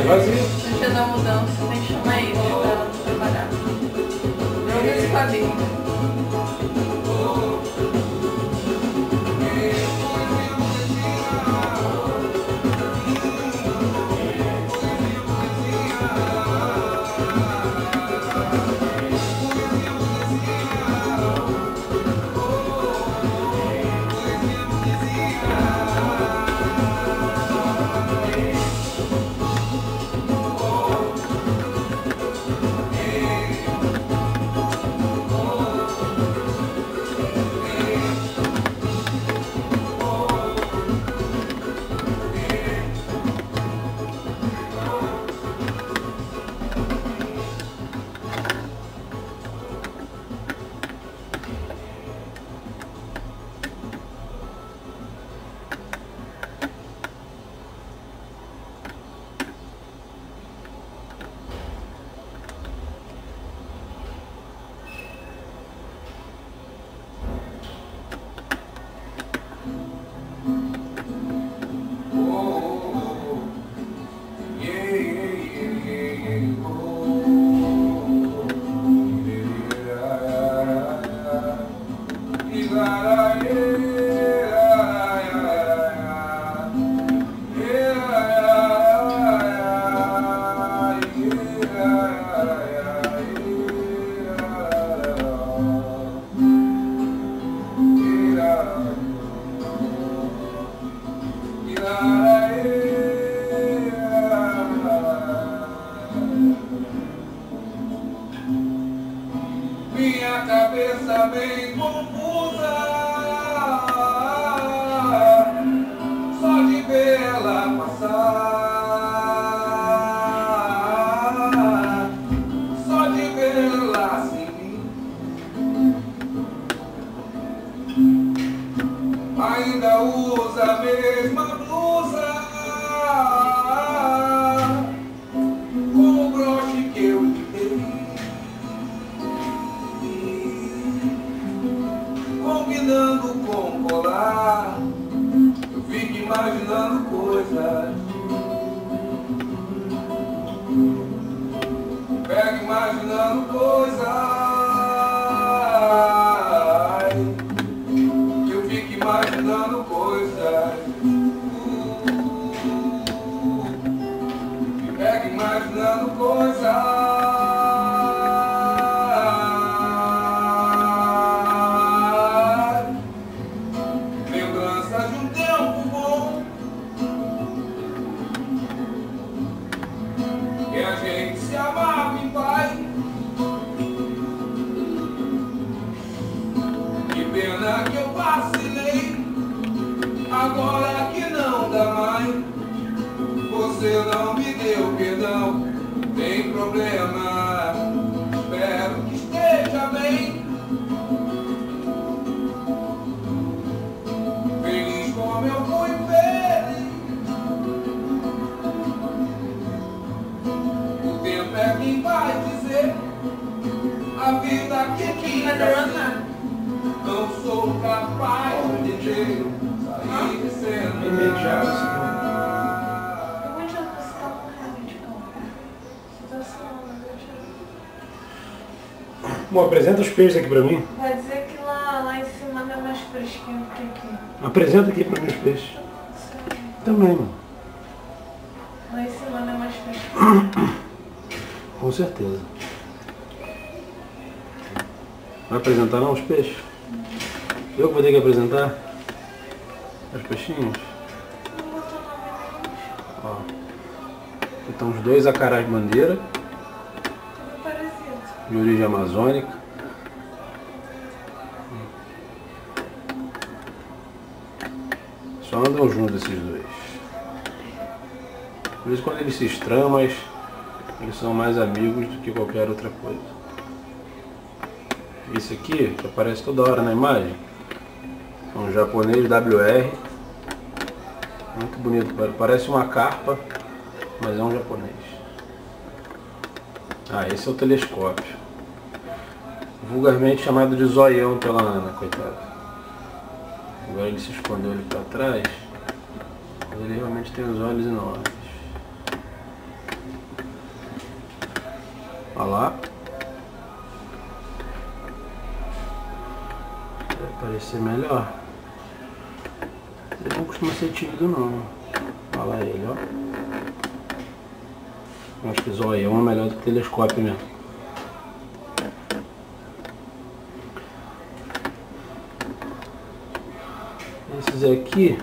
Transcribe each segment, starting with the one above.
vazio. No dia da mudança, tem que chamar ele pra ela trabalhar. Joga esse quadrinho. Minha cabeça bem confusa, só de ver ela passar, só de ver ela assim. Ainda usa a mesma blusa, com o broche que eu lhe dei, combinando com colar. Eu fico imaginando coisas, pego imaginando coisas. Eu fico imaginando coisas, pego imaginando coisas. Que a gente se amava em paz. Que pena que eu vacilei, agora que não dá mais. Você não me deu perdão, tem problema, espero que esteja bem. Feliz como eu fui feliz. O tempo é quem vai dizer a vida que tinha ser. Não sou capaz de ter sair de cena. Imediato, senhor. Onde ela está morrendo, tipo? Situação, Bom, apresenta os peixes aqui pra mim. vai dizer que lá em cima não é mais fresquinho que aqui. Apresenta aqui pra mim os peixes. Também, mano. Lá em cima não é mais fresquinho. Com certeza. Vai apresentar não os peixes? Eu que vou ter que apresentar os peixinhos? Não botou nome nenhum. Ó. Aqui estão os dois acarás de bandeira, Tudo parecido. de origem amazônica. Só andam juntos esses dois. Por isso quando eles se estranham, mas eles são mais amigos do que qualquer outra coisa. Esse aqui, que aparece toda hora na imagem, é um japonês WR. Muito bonito, parece uma carpa, mas é um japonês. Ah, esse é o telescópio. Vulgarmente chamado de zoião pela Ana, coitada. Agora ele se escondeu ali para trás, mas ele realmente tem os olhos enormes. Olha lá. Vai parecer melhor. Ele não costuma ser tímido não. Olha lá ele, ó. Acho que zoião é melhor do que telescópio mesmo. Esses aqui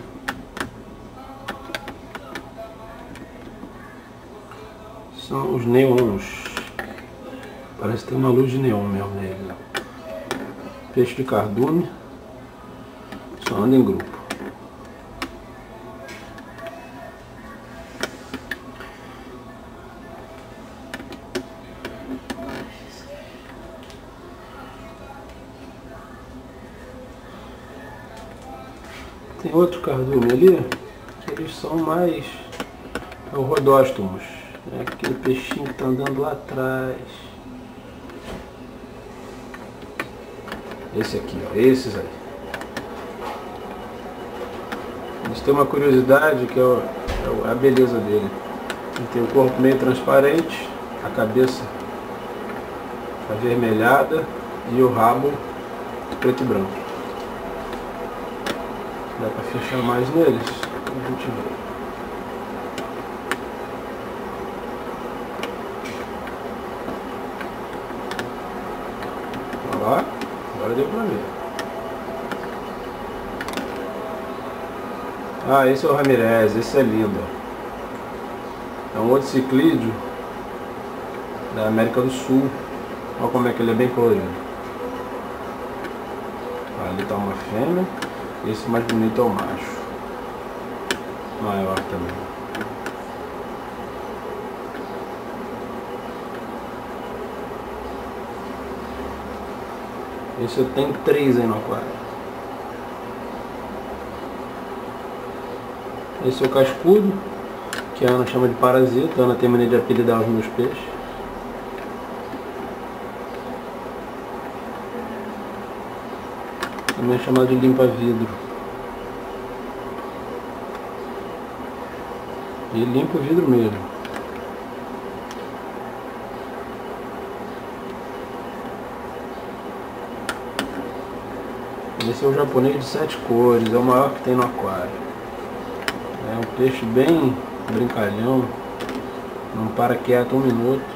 são os neons. Parece que tem uma luz de neon mesmo nele. Peixe de cardume. Só anda em grupo. Tem outro cardume ali, que eles são mais rodóstomos. É aquele peixinho que tá andando lá atrás. Esse aqui, ó, esses aí. Eles têm uma curiosidade que é a beleza dele. Ele tem o corpo meio transparente, a cabeça avermelhada e o rabo preto e branco. Dá pra fechar mais neles, a gente vê. Olha lá, agora deu pra ver. Ah, esse é o Ramirez, esse é lindo. É um outro ciclídeo da América do Sul. Olha como é que ele é bem colorido. Ali tá uma fêmea. Esse mais bonito é o macho. Maior também. Esse eu tenho 3 aí no aquário. Esse é o cascudo, que a Ana chama de parasita. A Ana tem mania de apelidar os meus peixes. Também é chamado de limpa-vidro. E limpa o vidro mesmo. Esse é o japonês de 7 cores, é o maior que tem no aquário. É um peixe bem brincalhão, não para quieto um minuto.